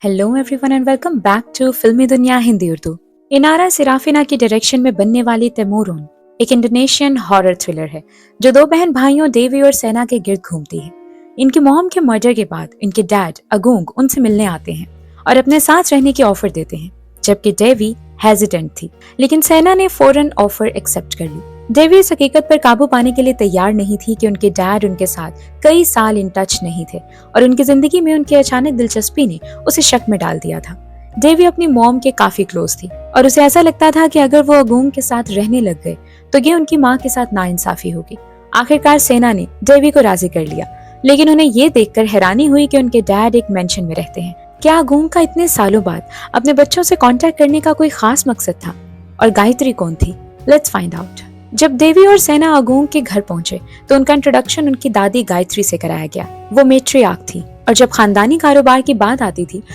Hello everyone and welcome back to Filmy Duniya Hindi Urdu. Inara सिराफिना की direction में बनने वाली तैमूरुन एक इंडोनेशियन हॉरर थ्रिलर है जो दो बहन भाइयों देवी और सेना के गिर्द घूमती है। इनकी मॉम के मर्डर के बाद इनके डैड अगूंग उनसे मिलने आते हैं और अपने साथ रहने की ऑफर देते हैं, जबकि देवी हेजिटेंट थी, लेकिन सेना ने फौरन ऑफर एक्सेप्ट कर ली। देवी इस हकीकत पर काबू पाने के लिए तैयार नहीं थी कि उनके डैड उनके साथ कई साल इन टच नहीं थे और उनकी जिंदगी में उनकी अचानक दिलचस्पी ने उसे शक में डाल दिया था। देवी अपनी मॉम के काफी क्लोज थी और उसे ऐसा लगता था कि अगर वो अगूंग के साथ रहने लग गए तो ये उनकी माँ के साथ नाइंसाफी होगी। आखिरकार सेना ने देवी को राजी कर लिया, लेकिन उन्हें ये देखकर हैरानी हुई कि उनके डैड एक मेंशन में रहते हैं। क्या अगूंग का इतने सालों बाद अपने बच्चों से कांटेक्ट करने का कोई खास मकसद था? और गायत्री कौन थी? Let's find out. जब देवी और सेना अगूंग के घर पहुंचे तो उनका इंट्रोडक्शन उनकी दादी गायत्री से कराया गया। वो मेट्रियार्क थी और जब खानदानी कारोबार की बात आती थी